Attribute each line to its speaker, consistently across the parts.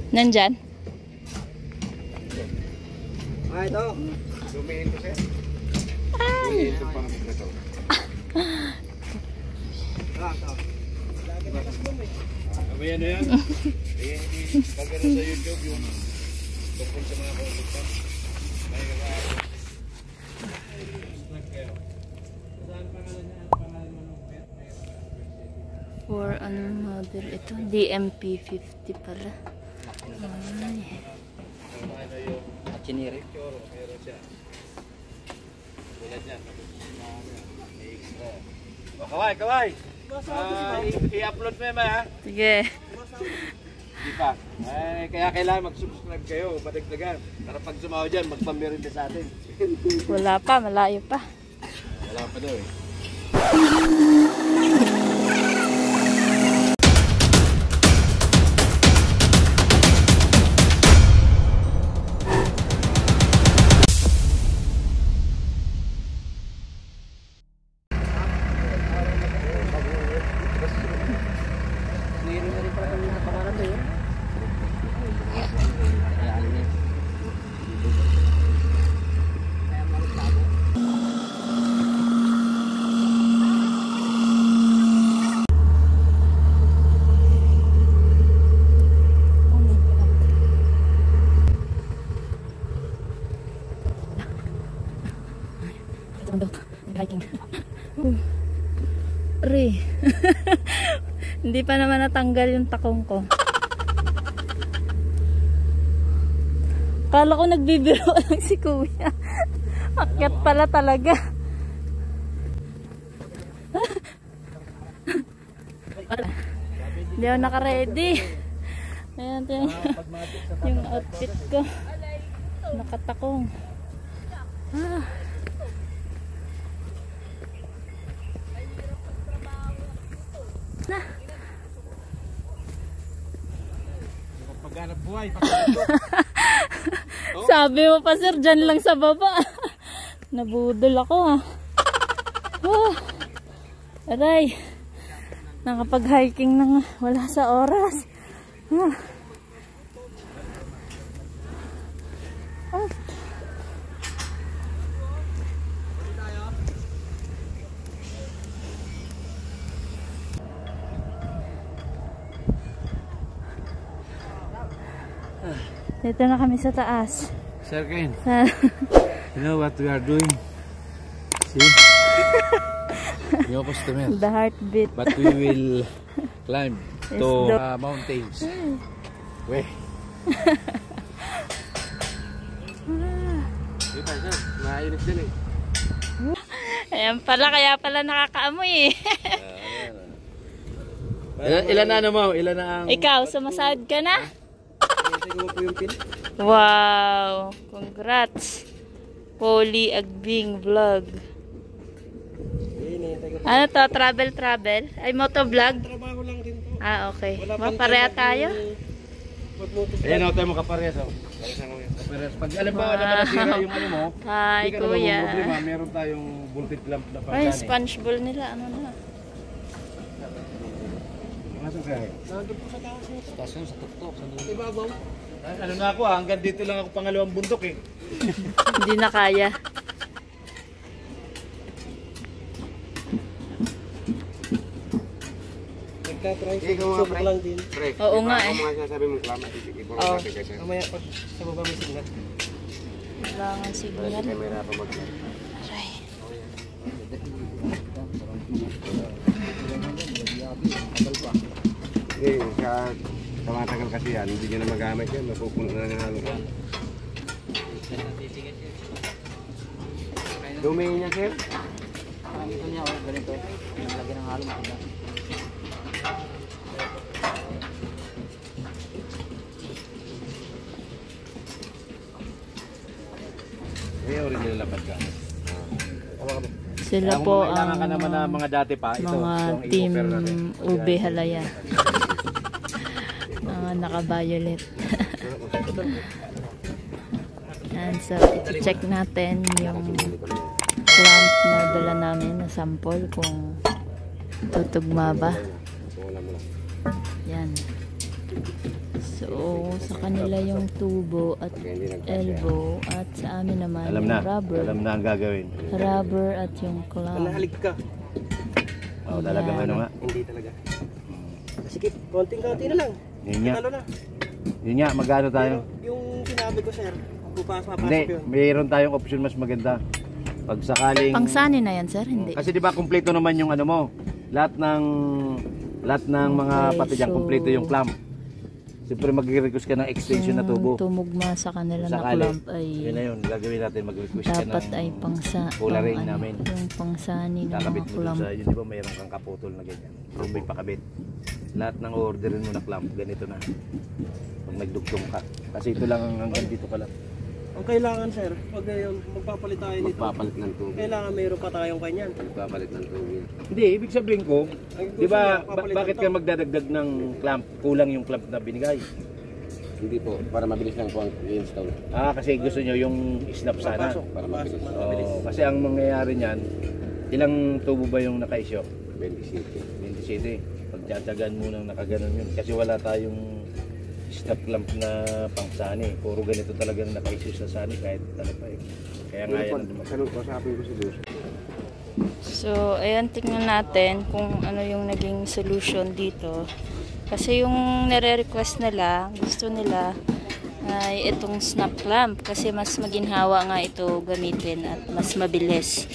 Speaker 1: Nandyan?
Speaker 2: Ah, ito. Dumihin ko siya. Dumihin ko pang ito. Ah, ito. Kamaya na yan. Pag ano sa YouTube yung tungkol sa mga konsultan. May kakaano. Saan pangalan niya? Pangalan mo nung pet?
Speaker 1: For ano model ito? DMP 50 pala. Ay.
Speaker 2: Chiniri. Meron siya. Tulad yan. May extra. Kaway, kaway! I-upload mo yan ha?
Speaker 1: Sige.
Speaker 2: Di pa. Ay, kaya kailangan mag-subscribe kayo, patigdagan. Para pag sumawa dyan, magpamirinda sa atin.
Speaker 1: Wala pa, malayo pa.
Speaker 2: Wala pa daw eh.
Speaker 1: Hiking. Hindi pa naman natanggal yung takong ko. Kala ko nagbibiro lang si kuya. Akyat pala talaga. Hindi ako naka-ready. Ayan, yung outfit ko. Nakatakong.
Speaker 2: Paghanap buhay.
Speaker 1: Sabi mo pa sir, dyan lang sa baba. Nabudol ako ha. Aray. Nakapag-hiking nang wala sa oras. Dito na kami sa taas.
Speaker 2: Sir Ken, you know what we are doing? See? Your customer.
Speaker 1: The heartbeat.
Speaker 2: But we will climb to mountains. Weh. Dito sir, mainit din eh.
Speaker 1: Ayan pala, kaya pala nakakaamoy eh.
Speaker 2: Ilan na ano mo? Ilan na ang...
Speaker 1: Ikaw, sumasahod ka na? Wow! Congrats! Poly Agbing Vlog. Ano to? Travel? Ay, motovlog?
Speaker 2: Trabaho lang din to.
Speaker 1: Ah, okay. Mapareha tayo?
Speaker 2: Ayan ako tayo makaparehas. Pag alam ba na nasira yung ano mo,
Speaker 1: Hi,
Speaker 2: hindi ka
Speaker 1: kuya.
Speaker 2: na problema. Meron tayong voltage lamp na pagkani.
Speaker 1: Ay, sponge ball nila. Ano na?
Speaker 2: Masok kaya?
Speaker 3: Nandun po sa taas nito.
Speaker 2: Stasyon sa tuktok.
Speaker 3: Ibabaw.
Speaker 2: Ano nga ako hanggang dito lang ako pangalawang bundok eh.
Speaker 1: Hindi na kaya.
Speaker 3: Nagtatry subok lang din.
Speaker 1: Oo nga eh.
Speaker 2: Mga sasabi mong klamat, ipulong natin kasi.
Speaker 3: Mamaya pag sa baba may signal.
Speaker 1: Kailangan signal.
Speaker 2: Kamera pa mag-
Speaker 1: Aray.
Speaker 2: Eh, tumatagal kasi yan, hindi nyo na magamit yan, mapupuno na ng halo. Dumihin niya, sir?
Speaker 3: Ito niya, ganito. Nalagyan ng halo makita.
Speaker 2: Eh, original lapad ka.
Speaker 1: Sila po ang
Speaker 2: Kailangan ka naman na mga dati pa. Ito,
Speaker 1: mga
Speaker 2: yung
Speaker 1: team
Speaker 2: i-offer natin.
Speaker 1: UB Halaya. Mga naka-violet. And so, i-check natin yung plant na dala namin na sample kung tutugma ba. Yan. So, sa kanila yung tubo at elbow at sa amin naman
Speaker 2: Alam
Speaker 1: yung
Speaker 2: na.
Speaker 1: rubber.
Speaker 2: Alam na ang gagawin.
Speaker 1: Rubber at yung clamp.
Speaker 4: Nahalig ka.
Speaker 2: Oo, talaga
Speaker 1: Ayan.
Speaker 2: ano nga.
Speaker 4: Hindi talaga. Sige, konting-konti na lang.
Speaker 2: Yun nga.
Speaker 4: Talo na.
Speaker 2: Yun nga, magano tayo.
Speaker 4: Yung sinabi ko, sir, papasok
Speaker 2: Hindi,
Speaker 4: yun.
Speaker 2: mayroon tayong option mas maganda. Pag sakaling...
Speaker 1: Pangsani na yan, sir? Hindi.
Speaker 2: Kasi di ba kumpleto naman yung ano mo. Lahat ng mga
Speaker 1: Okay,
Speaker 2: pati dyan,
Speaker 1: so-
Speaker 2: kumpleto yung clamp. Siyempre mag-request ka ng extension na tubo.
Speaker 1: Yung tumugma sa kanila na
Speaker 2: Sakali,
Speaker 1: clamp ay
Speaker 2: yun na yun, gagawin natin, mag-request ka
Speaker 1: dapat
Speaker 2: ng
Speaker 1: ay
Speaker 2: Pula ring
Speaker 1: ano,
Speaker 2: namin.
Speaker 1: yung pangsani ng
Speaker 2: kakabit
Speaker 1: mga
Speaker 2: mo dun
Speaker 1: clamp.
Speaker 2: sa, yun di ba mayroon kang kaputol na ganyan. Kung may pakabit. Lahat ng orderin mo na clamp, ganito na. Pag nagdugtong ka. Kasi ito lang hanggang dito ka lang.
Speaker 4: Ang kailangan, sir, pag magpapalit tayo nito,
Speaker 5: Magpapalit ng tubig.
Speaker 4: kailangan mayroon pa tayong kanyan.
Speaker 5: Magpapalit ng tubig.
Speaker 2: Hindi, ibig sabihin ko,
Speaker 4: Ang
Speaker 2: di ba,
Speaker 4: gusto niya,
Speaker 2: bakit ka
Speaker 4: papalitan
Speaker 2: magdadagdag ng clamp? Kulang yung clamp na binigay.
Speaker 5: Hindi po, para mabilis lang po ang i-install.
Speaker 2: Kasi gusto nyo yung snap sana.
Speaker 4: Papasok,
Speaker 5: Para
Speaker 4: papasok,
Speaker 5: mabilis.
Speaker 4: mabilis.
Speaker 2: Kasi ang mangyayari niyan, ilang tubo ba yung naka-issue?
Speaker 5: 27.
Speaker 2: 27. Pagtsatsagaan mo nang nakaganon yun. Kasi wala tayong snap clamp na pangsani. Puro ganito talagang naka-issue sa sani kahit ano pa eh. Kaya nga yan ang dumating.
Speaker 5: Ano po sabi ko si Diyos?
Speaker 1: So, ayan, tingnan natin kung ano yung naging solution dito. Kasi yung nare-request nila, gusto nila ay itong snap clamp kasi mas maginhawa nga ito gamitin at mas mabilis.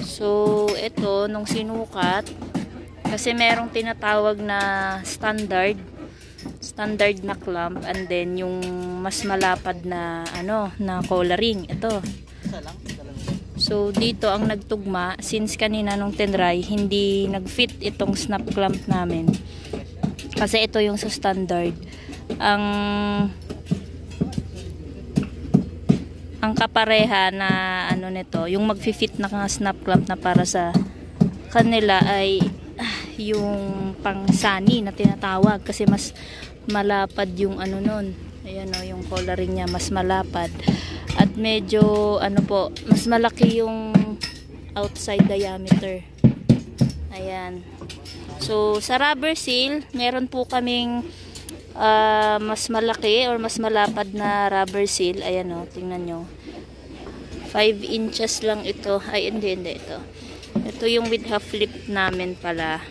Speaker 1: So, ito, nung sinukat, kasi merong tinatawag na standard na clamp and then yung mas malapad na na collaring, ito. So, dito ang nagtugma, since kanina nung tinry, hindi nag-fit itong snap clamp namin. Kasi ito yung sa standard. Ang kapareha na nito, yung mag-fit na snap clamp na para sa kanila ay yung pangsani na tinatawag kasi mas malapad yung nun. Ayan yung collaring niya mas malapad. At medyo mas malaki yung outside diameter. Ayan. So, sa rubber seal, meron po kaming mas malaki or mas malapad na rubber seal. Ayan tingnan nyo. 5 inches lang ito. Ay, hindi ito. Ito yung with half lip namin pala.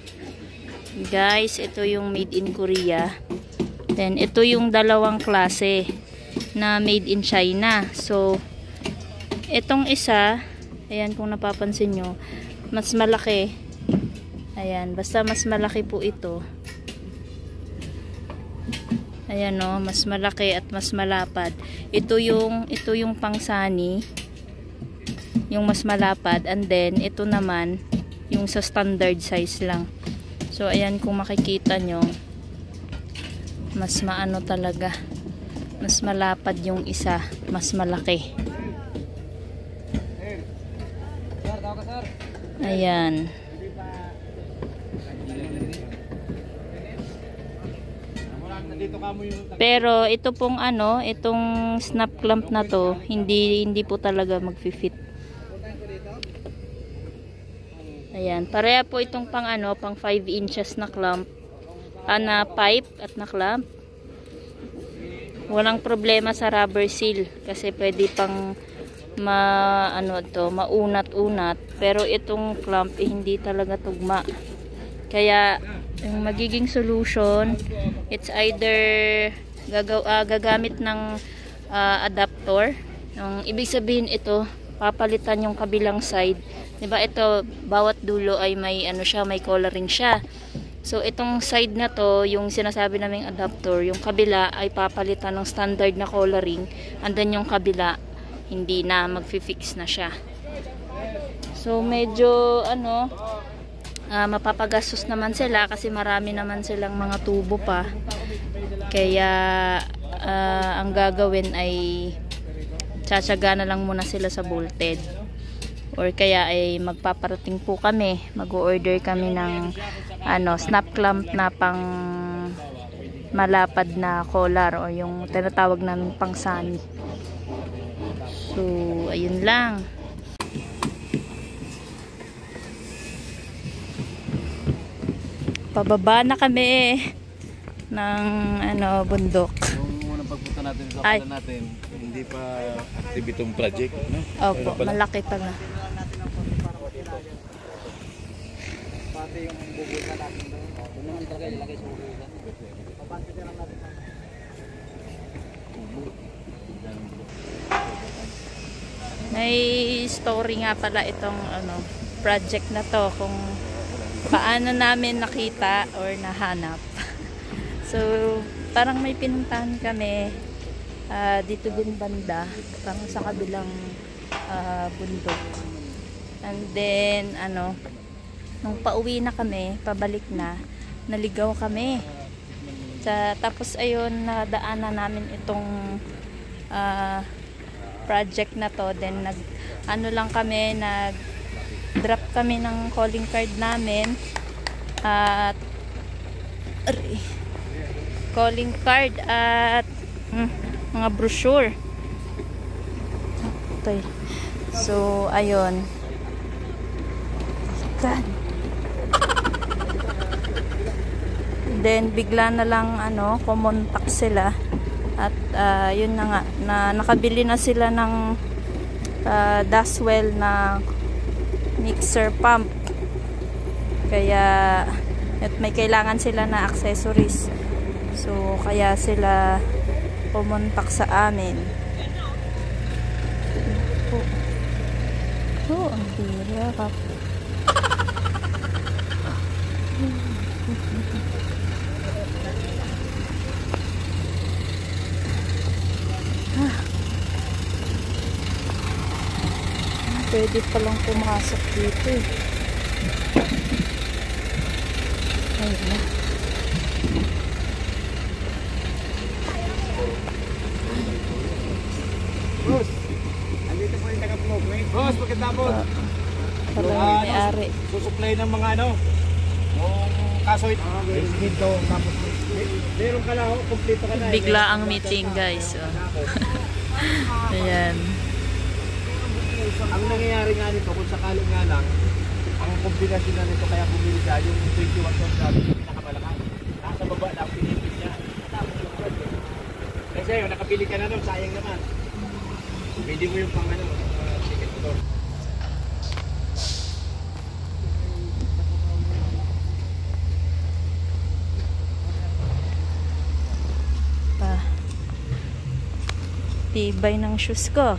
Speaker 1: Guys, ito yung made in Korea. Then, ito yung dalawang klase na made in China. So, itong isa, ayan kung napapansin nyo, mas malaki. Ayan, basta mas malaki po ito. Ayan mas malaki at mas malapad. Ito yung pangsani, yung mas malapad, and then ito naman yung sa standard size lang. So ayan, kung makikita nyo, mas talaga. Mas malapad yung isa, mas malaki. Ayan. Pero ito pong itong snap clamp na to, hindi po talaga mag-fit. Ayan, pareha po itong pang 5 inches na clamp, na pipe at na clamp. Walang problema sa rubber seal kasi pwede pang maunat-unat, pero itong clamp hindi talaga tugma. Kaya yung magiging solution, it's either gagamit ng adapter. Ibig sabihin ito, papalitan yung kabilang side. Diba ito, bawat dulo ay may may collaring siya. So itong side na to, yung sinasabi naming adapter, yung kabila ay papalitan ng standard na collaring, and then yung kabila hindi na, magfi-fix na siya. So medyo mapapagastos naman sila kasi marami naman silang mga tubo pa. Kaya ang gagawin ay tsatsaga na lang muna sila sa bolted. Or kaya ay magpaparating po kami, mag-order kami ng snap clamp na pang malapad na collar o yung tinatawag namin pangsani. So ayun lang. Pababa na kami. ng ano, bundok.
Speaker 2: Yung unang pagpunta natin sa
Speaker 1: Ay.
Speaker 2: pala natin, hindi pa active itong project, no?
Speaker 1: Opo, malaki pala.
Speaker 3: Pati yung bubusan natin doon. Doon naman talaga ilagay sa bubusan. Papante na lang natin.
Speaker 1: May story nga pala itong ano, project na to kung paano namin nakita or nahanap. So, parang may pinuntahan kami dito din banda, parang sa kabilang bundok. And then, ano, nung pauwi na kami, pabalik na, naligaw kami. Tapos ayun, nadaanan namin itong project na to. Then ano lang kami, nag-drop kami ng calling card namin. At calling card at mga brochure. Okay. So, ayun. God. Then bigla na lang ano, kumontak sila at yun na nga, na nakabili na sila ng Daswell na mixer pump. Kaya at may kailangan sila na accessories. So kaya sila kumontak sa amin. Oh, ang bira ka. Pwede palang pumasok dito eh. Ayun na.
Speaker 3: Boss, andito po yung taga-vlog. Boss, pagkatapos.
Speaker 1: Parang may-ari.
Speaker 3: Susupply ng mga ano, yung kasoy. Dito, tapos meron ka lang, kompleto ka na.
Speaker 1: Bigla ang meeting guys. Oh. Ayan.
Speaker 3: Ang nangyayari nga nito, kung sakali nga lang, ang kombinasyon na nito kaya bumili ka, yung 21 tons natin, yung pinakamalaki. Nasa baba lang, pinipin niya. Tapos yung project. Kasi yun, nakabili ka na nun, sayang naman. Hindi mo yung pang ano, ticket mo doon.
Speaker 1: Tibay ng shoes ko.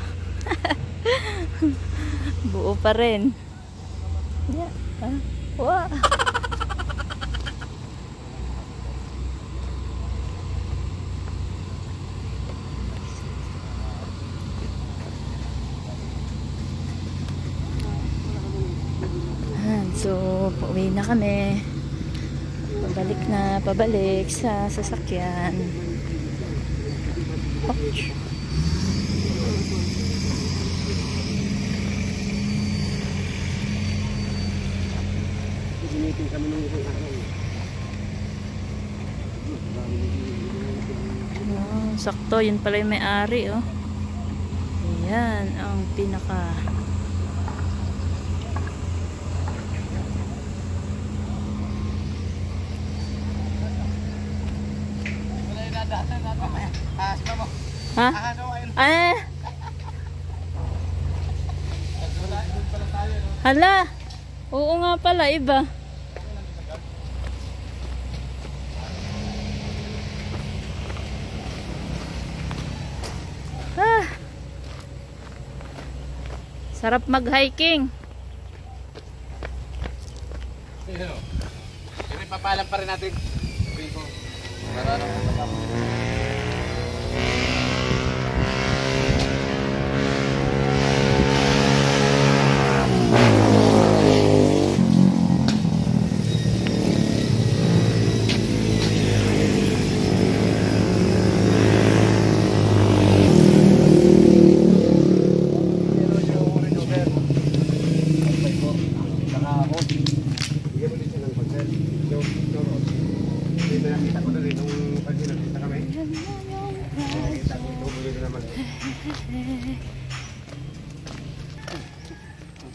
Speaker 1: Buo pa rin. Yeah. Wow. So, pauwi na kami. Pabalik sa sasakyan. Ouch.
Speaker 5: Meeting kami nung isang araw.
Speaker 1: Oh, sakto, yun pala yung may-ari, oh. Ayan, ang pinaka... Ha? Ah! Hala! Oo nga pala, iba. Ah. Sarap mag-hiking.
Speaker 3: Pero ipapalam pa rin natin. Para naman matapos.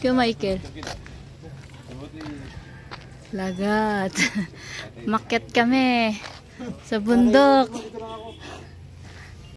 Speaker 1: Kyo Michael. Lagat. Maket kami. Sa bundok.
Speaker 4: Ito